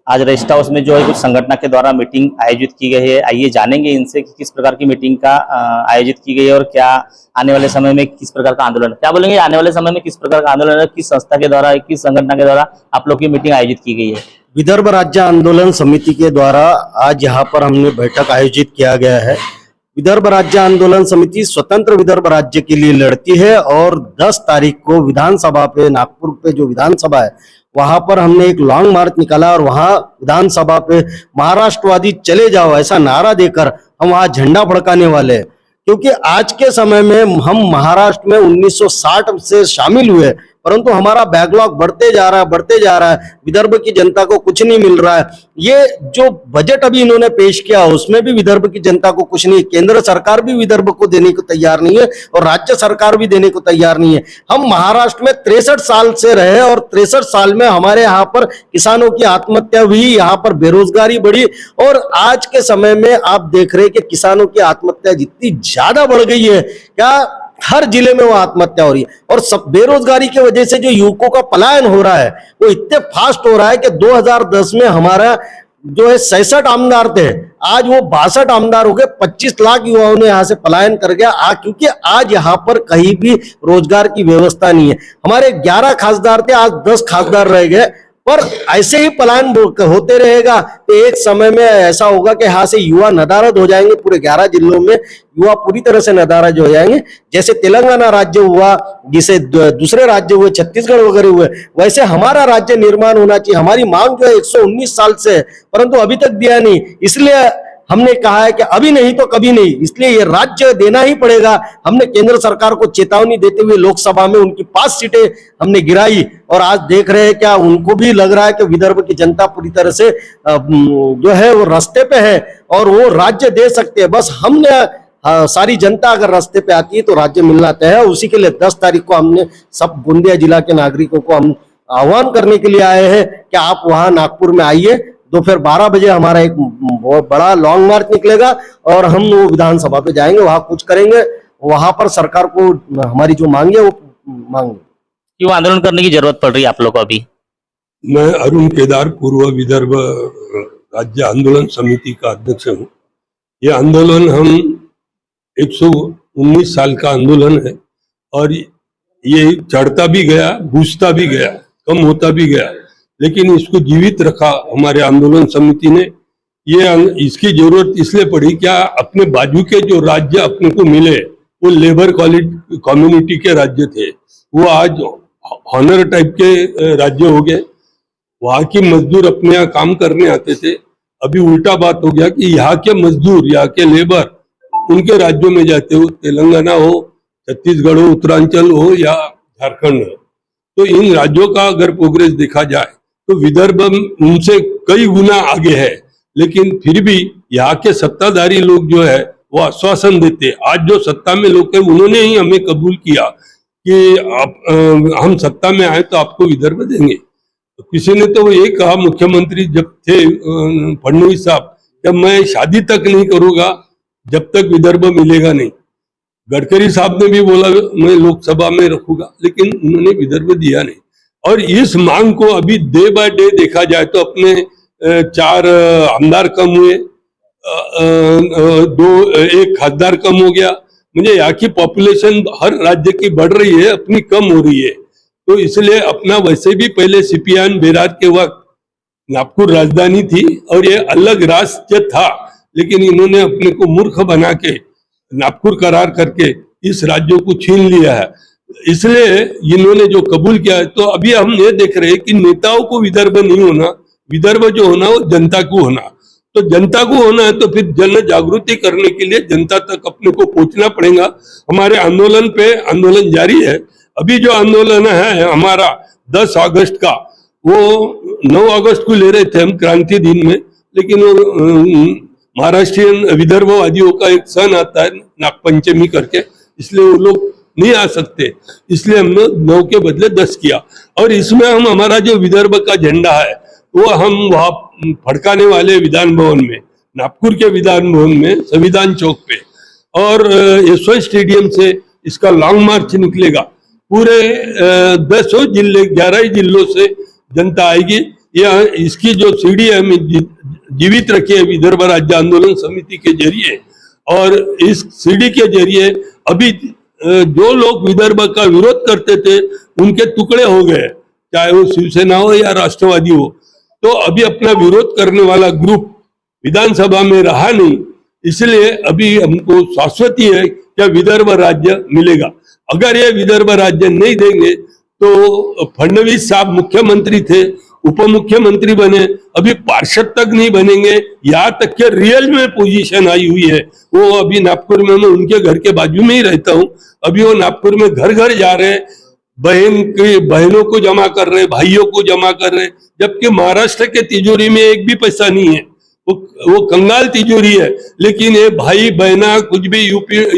आज rest house में जो है कुछ संगठन के द्वारा मीटिंग आयोजित की गई है। आइए जानेंगे इनसे कि किस प्रकार की मीटिंग का आयोजित की गई है और क्या आने वाले समय में किस प्रकार का आंदोलन, क्या बोलेंगे आने वाले समय में किस प्रकार का आंदोलन है, किस संस्था के द्वारा, किस संगठन के द्वारा आप लोग की मीटिंग आयोजित की गई है। विदर्भ राज्य आंदोलन समिति के द्वारा आज यहाँ पर हमने बैठक आयोजित किया गया है। विदर्भ राज्य आंदोलन समिति स्वतंत्र विदर्भ राज्य के लिए लड़ती है और 10 तारीख को विधानसभा पे, नागपुर पे जो विधानसभा है वहां पर हमने एक लॉन्ग मार्च निकाला और वहां विधानसभा पे महाराष्ट्रवादी चले जाओ ऐसा नारा देकर हम वहां झंडा फड़काने वाले हैं। क्योंकि आज के समय में हम महाराष्ट्र में 1960 से शामिल हुए, परंतु हमारा बैकलॉग बढ़ते जा रहा है। विदर्भ की जनता को कुछ नहीं मिल रहा है। ये जो बजट अभी इन्होंने पेश किया उसमें भी विदर्भ की जनता को कुछ नहीं, केंद्र सरकार भी विदर्भ को देने को तैयार नहीं है और राज्य सरकार भी देने को तैयार नहीं है। हम महाराष्ट्र में 63 साल से रहे और 63 साल में हमारे यहाँ पर किसानों की आत्महत्या हुई, यहाँ पर बेरोजगारी बढ़ी और आज के समय में आप देख रहे हैं कि किसानों की आत्महत्या जितनी ज्यादा बढ़ गई है, क्या हर जिले में वो आत्महत्या हो रही है। और सब बेरोजगारी की वजह से जो युवकों का पलायन हो रहा है वो इतने फास्ट हो रहा है कि 2010 में हमारा जो है 66 आमदार थे, आज वो 62 आमदार हो गए। 25 लाख युवाओं ने यहाँ से पलायन कर गया क्योंकि आज यहाँ पर कहीं भी रोजगार की व्यवस्था नहीं है। हमारे 11 खासदार थे, आज 10 खासदार रह गए। पर ऐसे ही पलायन होते रहेगा तो एक समय में ऐसा होगा कि यहाँ से युवा नदारद हो जाएंगे। पूरे 11 जिलों में युवा पूरी तरह से नदारद हो जाएंगे। जैसे तेलंगाना राज्य हुआ, जिसे दूसरे राज्य हुए, छत्तीसगढ़ वगैरह हुए, वैसे हमारा राज्य निर्माण होना चाहिए। हमारी मांग जो है 119 साल से है, परंतु अभी तक दिया नहीं। इसलिए हमने कहा है कि अभी नहीं तो कभी नहीं, इसलिए ये राज्य देना ही पड़ेगा। हमने केंद्र सरकार को चेतावनी देते हुए लोकसभा में उनकी 5 सीटें हमने गिराई और आज देख रहे हैं क्या उनको भी लग रहा है कि विदर्भ की जनता पूरी तरह से जो है वो रास्ते पे है और वो राज्य दे सकते हैं। बस हमने सारी जनता अगर रास्ते पे आती है तो राज्य मिलना तय है। उसी के लिए 10 तारीख को हमने सब गोंदिया जिला के नागरिकों को हम आह्वान करने के लिए आए हैं कि आप वहां नागपुर में आइए। दोपहर 12 बजे हमारा एक बहुत बड़ा लॉन्ग मार्च निकलेगा और हम वो विधानसभा पे जाएंगे, वहां कुछ करेंगे, वहां पर सरकार को हमारी जो मांग है वो मांगे। क्यों आंदोलन करने की जरूरत पड़ रही है आप लोग को अभी? मैं अरुण केदार, पूर्व विदर्भ राज्य आंदोलन समिति का अध्यक्ष हूँ। ये आंदोलन हम 119 साल का आंदोलन है और ये चढ़ता भी गया, बुझता भी गया, कम होता भी गया, लेकिन इसको जीवित रखा हमारे आंदोलन समिति ने। ये इसकी जरूरत इसलिए पड़ी क्या अपने बाजू के जो राज्य अपने को मिले वो लेबर कम्युनिटी के राज्य थे, वो आज ऑनर टाइप के राज्य हो गए। वहां के मजदूर अपने यहाँ काम करने आते थे, अभी उल्टा बात हो गया कि यहाँ के मजदूर, यहाँ के लेबर उनके राज्यों में जाते हो, तेलंगाना हो, छत्तीसगढ़ हो, उत्तरांचल हो या झारखंड हो। तो इन राज्यों का अगर प्रोग्रेस देखा जाए तो विदर्भ उनसे कई गुना आगे है, लेकिन फिर भी यहाँ के सत्ताधारी लोग जो है वो आश्वासन देते। आज जो सत्ता में लोग हैं उन्होंने ही हमें कबूल किया कि हम सत्ता में आए तो आपको विदर्भ देंगे। तो किसी ने तो ये कहा, मुख्यमंत्री जब थे फडणवीस साहब, जब मैं शादी तक नहीं करूंगा जब तक विदर्भ मिलेगा नहीं। गडकरी साहब ने भी बोला मैं लोकसभा में रखूंगा, लेकिन उन्होंने विदर्भ दिया नहीं। और इस मांग को अभी डे बाय डे देखा जाए तो अपने 4 आमदार कम हुए, 1 खासदार कम हो गया। मुझे यहाँ की पॉपुलेशन हर राज्य की बढ़ रही है, अपनी कम हो रही है। तो इसलिए अपना वैसे भी पहले सीपीआई बेरार के वक्त नागपुर राजधानी थी और ये अलग राज्य था, लेकिन इन्होंने अपने को मूर्ख बना के नागपुर करार करके इस राज्य को छीन लिया है। इसलिए इन्होंने जो कबूल किया है, तो अभी हम ये देख रहे हैं कि नेताओं को विदर्भ नहीं होना, विदर्भ जो होना वो जनता को होना। तो जनता को होना है तो फिर जन जागृति करने के लिए जनता तक अपने को पहुंचना पड़ेगा। हमारे आंदोलन जारी है। अभी जो आंदोलन है हमारा 10 अगस्त का, वो 9 अगस्त को ले रहे थे हम क्रांति दिन में, लेकिन वो महाराष्ट्रियन विदर्भवादियों का एक सन आता है नागपंचमी करके, इसलिए वो लोग नहीं आ सकते, इसलिए हमने 9 के बदले 10 किया। और इसमें हम हमारा जो विदर्भ का झंडा है वो हम वहां फड़काने वाले विधान भवन में, नागपुर के विधान भवन में, संविधान चौक पे, और यशवंत स्टेडियम से इसका लॉन्ग मार्च निकलेगा। पूरे 10 जिले, 11 जिलों से जनता आएगी। यह इसकी जो सीढ़ी है हमें जीवित रखी है विदर्भ राज्य आंदोलन समिति के जरिए। और इस सीढ़ी के जरिए अभी जो लोग विदर्भ का विरोध करते थे उनके टुकड़े हो गए, चाहे वो शिवसेना हो या राष्ट्रवादी हो। तो अभी अपना विरोध करने वाला ग्रुप विधानसभा में रहा नहीं, इसलिए अभी हमको शाश्वती है कि विदर्भ राज्य मिलेगा। अगर ये विदर्भ राज्य नहीं देंगे तो फडणवीस साहब मुख्यमंत्री थे, उप मुख्यमंत्री बने, अभी पार्षद तक नहीं बनेंगे, यहाँ तक के रियल में पोजीशन आई हुई है। वो अभी नागपुर में, मैं उनके घर के बाजू में ही रहता हूँ, अभी वो नागपुर में घर घर जा रहे हैं, बहनों को जमा कर रहे, भाइयों को जमा कर रहे, जबकि महाराष्ट्र के तिजोरी में एक भी पैसा नहीं है, वो कंगाल तिजोरी है। लेकिन ये भाई बहना कुछ भी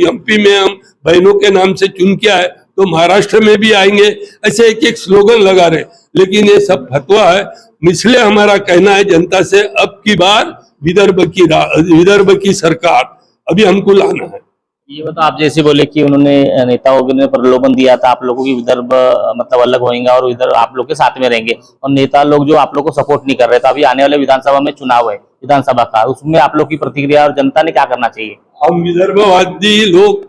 एमपी में हम बहनों के नाम से चुन के आए तो महाराष्ट्र में भी आएंगे, ऐसे एक एक स्लोगन लगा रहे। लेकिन ये सब फतवा है, इसलिए हमारा कहना है जनता से, अब की बार विदर्भ की सरकार अभी हमको लाना है। ये तो आप जैसे बोले कि उन्होंने नेताओं ने प्रलोभन दिया था आप लोगों की विदर्भ मतलब अलग होएंगे और इधर आप लोग के साथ में रहेंगे, और नेता लोग जो आप लोग को सपोर्ट नहीं कर रहे, तो अभी आने वाले विधानसभा में चुनाव है विधानसभा का, उसमें आप लोग की प्रतिक्रिया और जनता ने क्या करना चाहिए? हम विदर्भवादी लोग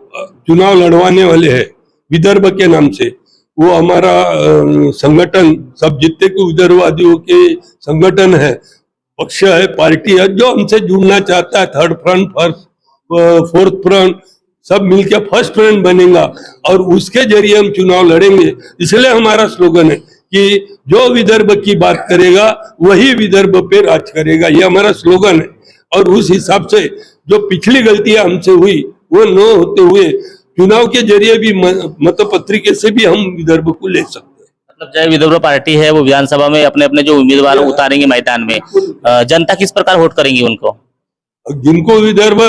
चुनाव लड़वाने वाले हैं विदर्भ के नाम से। वो हमारा संगठन, सब जितने को विदर्भवादियों के संगठन है, पक्ष है, पार्टी है, जो हमसे जुड़ना चाहता है, थर्ड फ्रंट, फोर्थ फ्रंट, सब मिलकर फर्स्ट फ्रंट बनेगा और उसके जरिए हम चुनाव लड़ेंगे। इसलिए हमारा स्लोगन है कि जो विदर्भ की बात करेगा वही विदर्भ पे राज करेगा, ये हमारा स्लोगन है। और उस हिसाब से जो पिछली गलतियां हमसे हुई वो न होते हुए चुनाव के जरिए भी मतपत्रिके से भी हम विदर्भ को ले सकते हैं। मतलब जय विदर्भ पार्टी है वो विधानसभा में अपने अपने जो उम्मीदवार उतारेंगे मैदान में, जनता किस प्रकार वोट करेंगी उनको? जिनको विदर्भ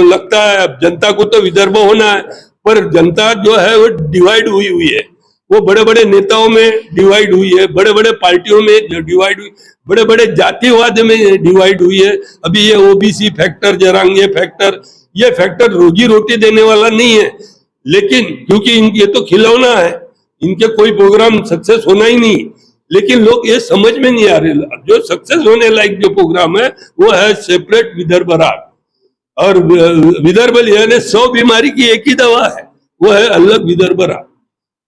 लगता है, जनता को तो विदर्भ होना है, पर जनता जो है वो डिवाइड हुई है, वो बड़े बड़े नेताओं में डिवाइड हुई है, बड़े बड़े पार्टियों में डिवाइड हुई, बड़े बड़े जातिवाद में डिवाइड हुई है। अभी ये ओबीसी फैक्टर, जरांगे फैक्टर, ये फैक्टर रोजी रोटी देने वाला नहीं है, लेकिन क्योंकि ये तो खिलौना है, इनके कोई प्रोग्राम सक्सेस होना ही नहीं। लेकिन लोग ये समझ में नहीं आ रहे, जो सक्सेस होने लायक जो प्रोग्राम है वो है सेपरेट विदर्भ राज। और विदर्भ यानी 100 बीमारी की एक ही दवा है, वो है अलग विदर्भ राज।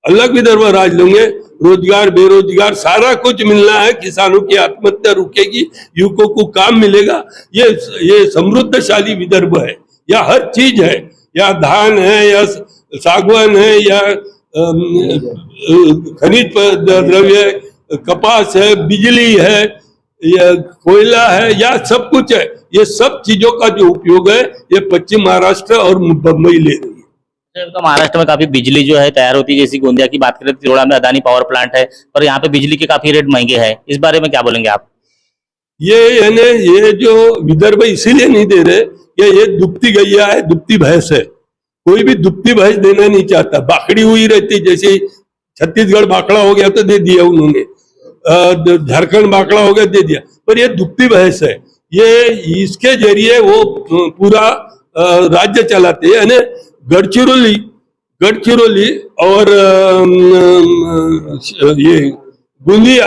अलग विदर्भ राज लेंगे, रोजगार, बेरोजगार सारा कुछ मिलना है, किसानों की आत्महत्या रुकेगी, युवकों को काम मिलेगा। ये समृद्धशाली विदर्भ है, या हर चीज है, या धान है, या सागवान है, या खनिज द्रव्य, कपास है, बिजली है, या कोयला है, या सब कुछ है। ये सब चीजों का जो उपयोग है ये पश्चिम महाराष्ट्र और मुंबई ले रही है। तो महाराष्ट्र में काफी बिजली जो है तैयार होती है, जैसी गोंदिया की बात करें तिरोड़ा में अदानी पावर प्लांट है, पर यहाँ पे बिजली के काफी रेट महंगे हैं, इस बारे में क्या बोलेंगे आप? ये जो विदर्भ इसीलिए नहीं दे रहे कि ये दुबती गैया है, दुबती भैंस है, कोई भी दुबती भैंस देना नहीं चाहता, बाकड़ी हुई रहती। जैसे छत्तीसगढ़ बाकड़ा हो गया तो दे दिया उन्होंने, झारखंड बाकड़ा हो गया दे दिया, पर ये दुबती भैंस है, ये इसके जरिए वो पूरा राज्य चलाते हैं। यानी गढ़चिरौली और ये गोंदिया,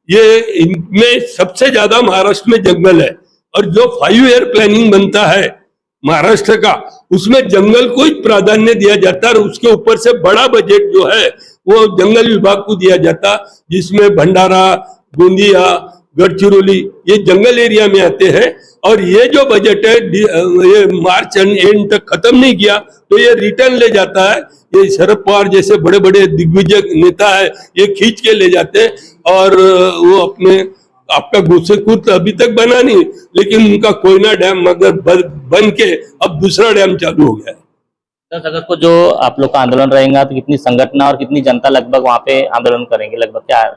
ये इनमें सबसे ज्यादा महाराष्ट्र में जंगल है। और जो 5 ईयर प्लानिंग बनता है महाराष्ट्र का, उसमें जंगल को ही प्राधान्य दिया जाता है, और उसके ऊपर से बड़ा बजट जो है वो जंगल विभाग को दिया जाता, जिसमें भंडारा, गोंदिया, गढ़चिरौली ये जंगल एरिया में आते हैं। और ये जो बजट है ये मार्च एंड तक खत्म नहीं किया तो ये रिटर्न ले जाता है, ये शरद पवार जैसे बड़े बड़े दिग्विजय नेता है ये खींच के ले जाते हैं। और वो अपने आपका गोसेखुर्द अभी तक बना नहीं, लेकिन उनका कोयना डैम मगर बन के अब दूसरा डैम चालू हो गया है। दस अगस्त को जो आप लोग का आंदोलन रहेगा तो कितनी संगठन और कितनी जनता लगभग वहाँ पे आंदोलन करेंगे, लगभग क्या है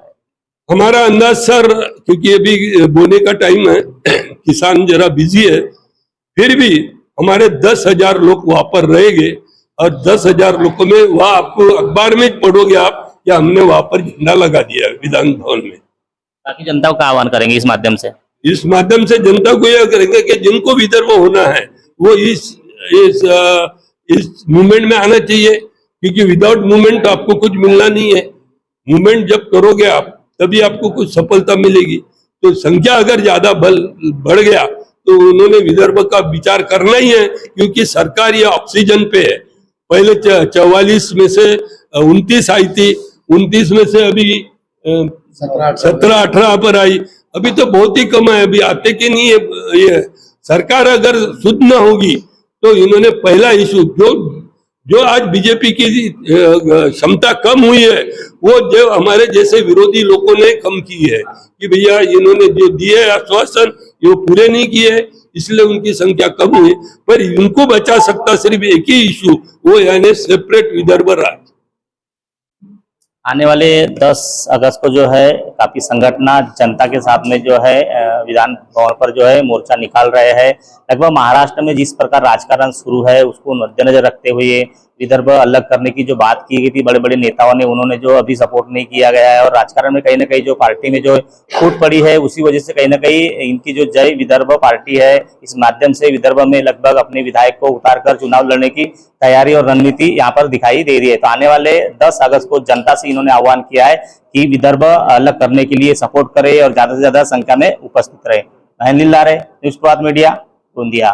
हमारा अंदाज सर? क्योंकि अभी बोने का टाइम है, किसान जरा बिजी है, फिर भी हमारे 10,000 लोग वहां पर रहेंगे। और 10,000 लोगों में वहां आपको अखबार में पढ़ोगे आप कि हमने वहां पर झंडा लगा दिया विधान भवन में। बाकी जनता को आह्वान करेंगे इस माध्यम से? इस माध्यम से जनता को यह करेंगे कि जिनको विदर्भ होना है वो इस मूवमेंट में आना चाहिए, क्योंकि विदाउट मूवमेंट आपको कुछ मिलना नहीं है। मूवमेंट जब करोगे आप तभी आपको कुछ सफलता मिलेगी। तो संख्या अगर ज्यादा बढ़ गया तो उन्होंने विदर्भ का विचार करना ही है, क्योंकि सरकार ये ऑक्सीजन पे है। पहले 44 में से 29 आई थी, 29 में से अभी 17-18 पर आई, अभी तो बहुत ही कम है, अभी आते कि नहीं है। ये सरकार अगर शुद्ध न होगी तो इन्होंने पहला इशू जो आज बीजेपी की क्षमता कम हुई है, वो जो हमारे जैसे विरोधी लोगों ने कम की है कि भैया इन्होंने जो दिए आश्वासन ये पूरे नहीं किए, इसलिए उनकी संख्या कम हुई। पर इनको बचा सकता सिर्फ एक ही इशू, वो यानी सेपरेट विदर्भ राज्य। आने वाले 10 अगस्त को जो है काफी संगठना जनता के साथ में जो है विधान भवन पर जो है मोर्चा निकाल रहे हैं। लगभग महाराष्ट्र में जिस प्रकार राजकारण शुरू है उसको मद्देनजर रखते हुए विदर्भ अलग करने की जो बात की गई थी बड़े बड़े नेताओं ने, उन्होंने जो अभी सपोर्ट नहीं किया गया है, और राजकारण में कहीं ना कहीं जो पार्टी में जो फूट पड़ी है उसी वजह से कहीं ना कहीं इनकी जो जय विदर्भ पार्टी है इस माध्यम से विदर्भ में लगभग अपने विधायक को उतारकर चुनाव लड़ने की तैयारी और रणनीति यहाँ पर दिखाई दे रही है। तो आने वाले 10 अगस्त को जनता से इन्होंने आह्वान किया है कि विदर्भ अलग करने के लिए सपोर्ट करे और ज्यादा से ज्यादा संख्या में उपस्थित रहे। महेंद्र लारे, न्यूज़ प्रभात मीडिया, गोंदिया।